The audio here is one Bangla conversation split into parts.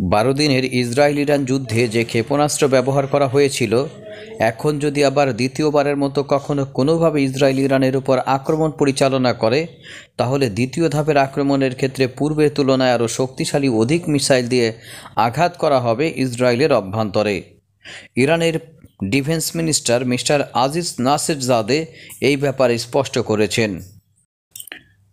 12 দিনের ইসরায়েল ইরান যুদ্ধে যে ক্ষেপণাস্ত্র ব্যবহার করা হয়েছিল, এখন যদি আবার দ্বিতীয়বারের মতো কখনো কোনোভাবে ইসরায়েল ইরানের উপর আক্রমণ পরিচালনা করে, তাহলে দ্বিতীয় ধাপের আক্রমণের ক্ষেত্রে পূর্বের তুলনায় আরও শক্তিশালী অধিক মিসাইল দিয়ে আঘাত করা হবে ইসরায়েলের অভ্যন্তরে। ইরানের ডিফেন্স মিনিস্টার মিস্টার আজিজ নাসেরজাদে এই ব্যাপারে স্পষ্ট করেছেন।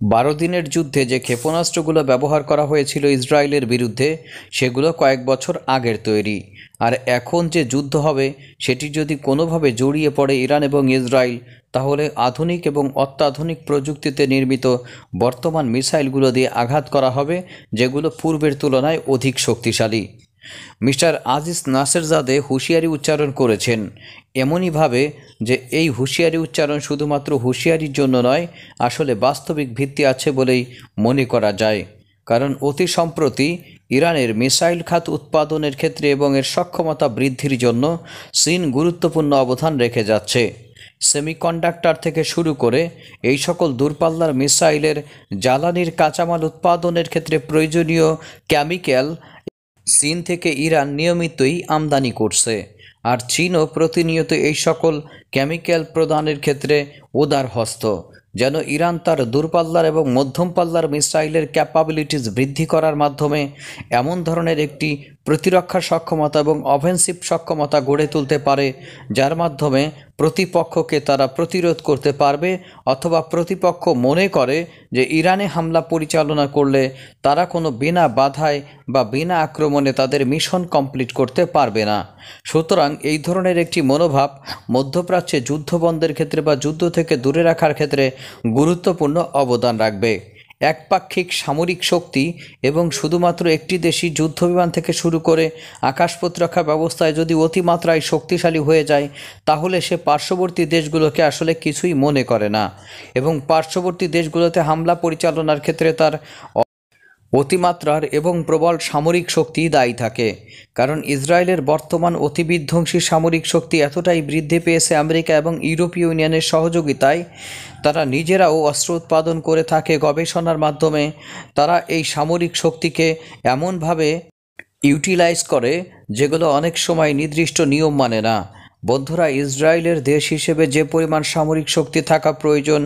12 দিনের যুদ্ধে যে ক্ষেপণাস্ত্রগুলো ব্যবহার করা হয়েছিল ইসরায়েলের বিরুদ্ধে, সেগুলো কয়েক বছর আগের তৈরি। আর এখন যে যুদ্ধ হবে সেটি যদি কোনোভাবে জড়িয়ে পড়ে ইরান এবং ইসরায়েল, তাহলে আধুনিক এবং অত্যাধুনিক প্রযুক্তিতে নির্মিত বর্তমান মিসাইলগুলো দিয়ে আঘাত করা হবে, যেগুলো পূর্বের তুলনায় অধিক শক্তিশালী। মিস্টার আজিজ নাসেরজাদে হুঁশিয়ারি উচ্চারণ করেছেন, এমনইভাবে যে এই হুঁশিয়ারি উচ্চারণ শুধুমাত্র হুঁশিয়ারির জন্য নয়, আসলে বাস্তবিক ভিত্তি আছে বলেই মনে করা যায়। কারণ অতি সম্প্রতি ইরানের মিসাইল খাত উৎপাদনের ক্ষেত্রে এবং এর সক্ষমতা বৃদ্ধির জন্য চীন গুরুত্বপূর্ণ অবদান রেখে যাচ্ছে। সেমিকন্ডাক্টর থেকে শুরু করে এই সকল দূরপাল্লার মিসাইলের জ্বালানির কাঁচামাল উৎপাদনের ক্ষেত্রে প্রয়োজনীয় কেমিক্যাল চীন থেকে ইরান নিয়মিতই আমদানি করছে। আর চীনও প্রতিনিয়ত এই সকল কেমিক্যাল প্রদানের ক্ষেত্রে উদার হস্ত, যেন ইরান তার দূরপাল্লার এবং মধ্যম পাল্লার মিসাইলের ক্যাপাবিলিটিস বৃদ্ধি করার মাধ্যমে এমন ধরনের একটি প্রতিরক্ষা সক্ষমতা এবং অফেন্সিভ সক্ষমতা গড়ে তুলতে পারে, যার মাধ্যমে প্রতিপক্ষকে তারা প্রতিরোধ করতে পারবে, অথবা প্রতিপক্ষ মনে করে যে ইরানে হামলা পরিচালনা করলে তারা কোনো বিনা বাধায় বা বিনা আক্রমণে তাদের মিশন কমপ্লিট করতে পারবে না। সুতরাং এই ধরনের একটি মনোভাব মধ্যপ্রাচ্যে যুদ্ধবন্ধের ক্ষেত্রে বা যুদ্ধ থেকে দূরে রাখার ক্ষেত্রে গুরুত্বপূর্ণ অবদান রাখবে। একপাক্ষিক সামরিক শক্তি এবং শুধুমাত্র একটি দেশি যুদ্ধবিমান থেকে শুরু করে আকাশ প্রতিরক্ষা ব্যবস্থায় যদি অতিমাত্রায় শক্তিশালী হয়ে যায়, তাহলে সে পার্শ্ববর্তী দেশগুলোকে আসলে কিছুই মনে করে না, এবং পার্শ্ববর্তী দেশগুলোতে হামলা পরিচালনার ক্ষেত্রে তার অতিমাত্রার এবং প্রবল সামরিক শক্তি দায়ী থাকে। কারণ ইসরায়েলের বর্তমান অতিবিধ্বংসী সামরিক শক্তি এতটাই বৃদ্ধি পেয়েছে আমেরিকা এবং ইউরোপীয় ইউনিয়নের সহযোগিতায়। তারা নিজেরাও অস্ত্র উৎপাদন করে থাকে গবেষণার মাধ্যমে। তারা এই সামরিক শক্তিকে এমনভাবে ইউটিলাইজ করে যেগুলো অনেক সময় নির্দিষ্ট নিয়ম মানে না। বন্ধুরা, ইসরায়েলের দেশ হিসেবে যে পরিমাণ সামরিক শক্তি থাকা প্রয়োজন,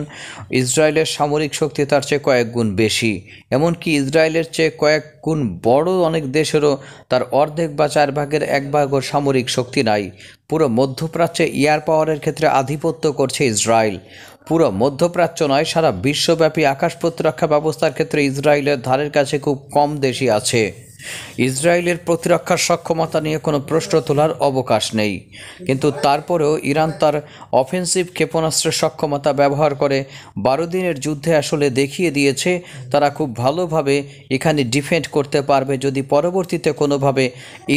ইসরায়েলের সামরিক শক্তি তার চেয়ে কয়েক গুণ বেশি। এমনকি ইসরায়েলের চেয়ে কয়েক গুণ বড় অনেক দেশেরও তার অর্ধেক বা 1/4 ভাগও সামরিক শক্তি নাই। পুরো মধ্যপ্রাচ্যে এয়ার পাওয়ারের ক্ষেত্রে আধিপত্য করছে ইসরায়েল। পুরো মধ্যপ্রাচ্য নয়, সারা বিশ্বব্যাপী আকাশ প্রতিরক্ষা ব্যবস্থার ক্ষেত্রে ইসরায়েলের ধারের কাছে খুব কম দেশই আছে। ইসরায়েলের প্রতিরক্ষার সক্ষমতা নিয়ে কোনো প্রশ্ন তোলার অবকাশ নেই, কিন্তু তারপরেও ইরান তার অফেন্সিভ ক্ষেপণাস্ত্রের সক্ষমতা ব্যবহার করে 12 দিনের যুদ্ধে আসলে দেখিয়ে দিয়েছে তারা খুব ভালোভাবে এখানে ডিফেন্ড করতে পারবে যদি পরবর্তীতে কোনোভাবে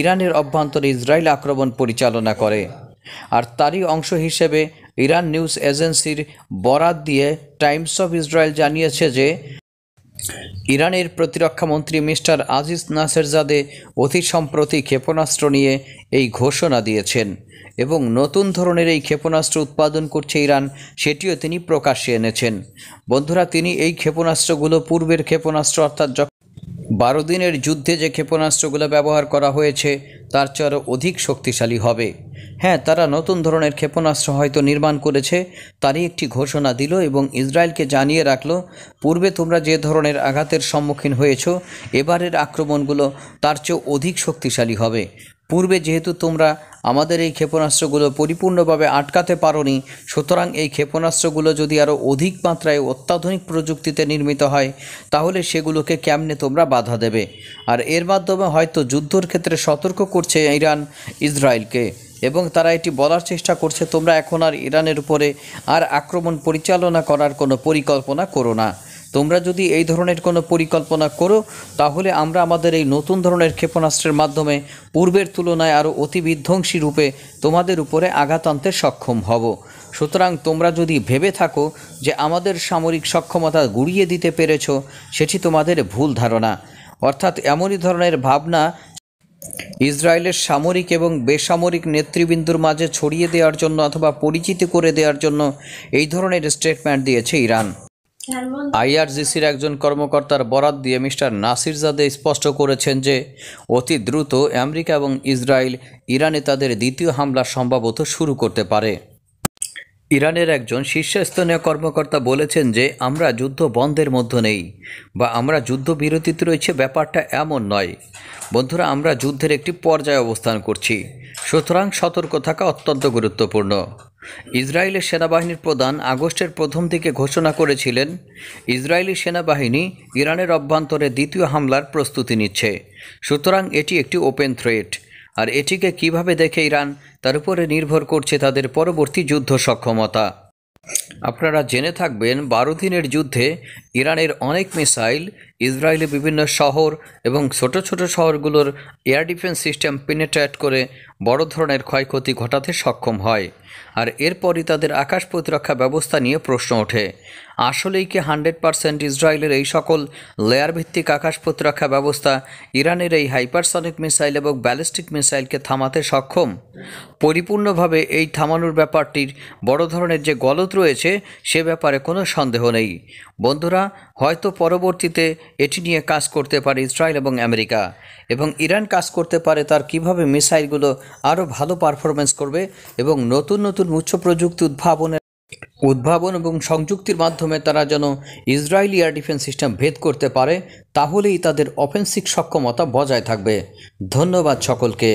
ইরানের অভ্যন্তরে ইসরায়েল আক্রমণ পরিচালনা করে। আর তারই অংশ হিসেবে ইরান নিউজ এজেন্সির বরাত দিয়ে টাইমস অফ ইসরায়েল জানিয়েছে যে ইরানের প্রতিরক্ষা মন্ত্রী মিস্টার আজিজ নাসেরজাদে অতি সম্প্রতি ক্ষেপণাস্ত্র নিয়ে এই ঘোষণা দিয়েছেন, এবং নতুন ধরনের এই ক্ষেপণাস্ত্র উৎপাদন করছে ইরান, সেটিও তিনি প্রকাশ্যে এনেছেন। বন্ধুরা, তিনি এই ক্ষেপণাস্ত্রগুলো পূর্বের ক্ষেপণাস্ত্র অর্থাৎ 12 দিনের যুদ্ধে যে ক্ষেপণাস্ত্রগুলো ব্যবহার করা হয়েছে তার চেয়ে আরও অধিক শক্তিশালী হবে। হ্যাঁ, তারা নতুন ধরনের ক্ষেপণাস্ত্র হয়তো নির্মাণ করেছে, তারই একটি ঘোষণা দিল এবং ইসরায়েলকে জানিয়ে রাখলো, পূর্বে তোমরা যে ধরনের আঘাতের সম্মুখীন হয়েছ, এবারের আক্রমণগুলো তার চেয়েও অধিক শক্তিশালী হবে। পূর্বে যেহেতু তোমরা আমাদের এই ক্ষেপণাস্ত্রগুলো পরিপূর্ণভাবে আটকাতে পারোনি, সুতরাং এই ক্ষেপণাস্ত্রগুলো যদি আরও অধিক মাত্রায় অত্যাধুনিক প্রযুক্তিতে নির্মিত হয়, তাহলে সেগুলোকে কেমনে তোমরা বাধা দেবে। আর এর মাধ্যমে হয়তো যুদ্ধের ক্ষেত্রে সতর্ক করছে ইরান ইসরায়েলকে, এবং তারা এটি বলার চেষ্টা করছে, তোমরা এখন আর ইরানের উপরে আর আক্রমণ পরিচালনা করার কোনো পরিকল্পনা করো না। তোমরা যদি এই ধরনের কোনো পরিকল্পনা করো, তাহলে আমরা আমাদের এই নতুন ধরনের ক্ষেপণাস্ত্রের মাধ্যমে পূর্বের তুলনায় আরও অতি বিধ্বংসী রূপে তোমাদের উপরে আঘাত আনতে সক্ষম হব। সুতরাং তোমরা যদি ভেবে থাকো যে আমাদের সামরিক সক্ষমতা গুড়িয়ে দিতে পেরেছ, সেটি তোমাদের ভুল ধারণা। অর্থাৎ এমনই ধরনের ভাবনা ইসরায়েলের সামরিক এবং বেসামরিক নেতৃবৃন্দর মাঝে ছড়িয়ে দেওয়ার জন্য অথবা পরিচিতি করে দেওয়ার জন্য এই ধরনের স্টেটমেন্ট দিয়েছে ইরান। আইআরজিসির একজন কর্মকর্তার বরাত দিয়ে মিস্টার নাসিরজাদে স্পষ্ট করেছেন যে অতি দ্রুত আমেরিকা এবং ইসরায়েল ইরানে তাদের দ্বিতীয় হামলা সম্ভবত শুরু করতে পারে। ইরানের একজন শীর্ষস্থানীয় কর্মকর্তা বলেছেন যে আমরা যুদ্ধ বন্ধের মধ্যে নেই বা আমরা যুদ্ধবিরতিতে রয়েছে, ব্যাপারটা এমন নয়। বন্ধুরা, আমরা যুদ্ধের একটি পর্যায়ে অবস্থান করছি, সুতরাং সতর্ক থাকা অত্যন্ত গুরুত্বপূর্ণ। ইসরায়েলের সেনাবাহিনীর প্রধান আগস্টের প্রথম দিকে ঘোষণা করেছিলেন ইসরায়েলি সেনাবাহিনী ইরানের অভ্যন্তরে দ্বিতীয় হামলার প্রস্তুতি নিচ্ছে, সুতরাং এটি একটি ওপেন থ্রেট। আর এটিকে কিভাবে দেখে ইরান, তার উপরে নির্ভর করছে তাদের পরবর্তী যুদ্ধ সক্ষমতা। আপনারা জেনে থাকবেন 12 দিনের যুদ্ধে ইরানের অনেক মিসাইল ইসরায়েলের বিভিন্ন শহর এবং ছোট ছোট শহরগুলোর এয়ার ডিফেন্স সিস্টেম পেনেট্রেট করে বড় ধরনের ক্ষয়ক্ষতি ঘটাতে সক্ষম হয়। আর এরপরই তাদের আকাশ প্রতিরক্ষা ব্যবস্থা নিয়ে প্রশ্ন ওঠে, আসলেই কি 100% ইসরায়েলের এই সকল লেয়ার ভিত্তিক আকাশ প্রতিরক্ষা ব্যবস্থা ইরানের এই হাইপারসনিক মিসাইল এবং ব্যালিস্টিক মিসাইলকে থামাতে সক্ষম? পরিপূর্ণভাবে এই থামানোর ব্যাপারটির বড় ধরনের যে গলদ রয়েছে সে ব্যাপারে কোনো সন্দেহ নেই। বন্ধুরা, হয়তো পরবর্তীতে এটি নিয়ে কাজ করতে পারে ইসরায়েল এবং আমেরিকা, এবং ইরান কাজ করতে পারে তার কিভাবে মিসাইলগুলো আরও ভালো পারফরমেন্স করবে এবং নতুন নতুন উচ্চ প্রযুক্তি উদ্ভাবন এবং সংযুক্তির মাধ্যমে তারা যেন ইসরায়েলি এয়ার ডিফেন্স সিস্টেম ভেদ করতে পারে, তাহলেই তাদের অফেন্সিভ সক্ষমতা বজায় থাকবে। ধন্যবাদ সকলকে।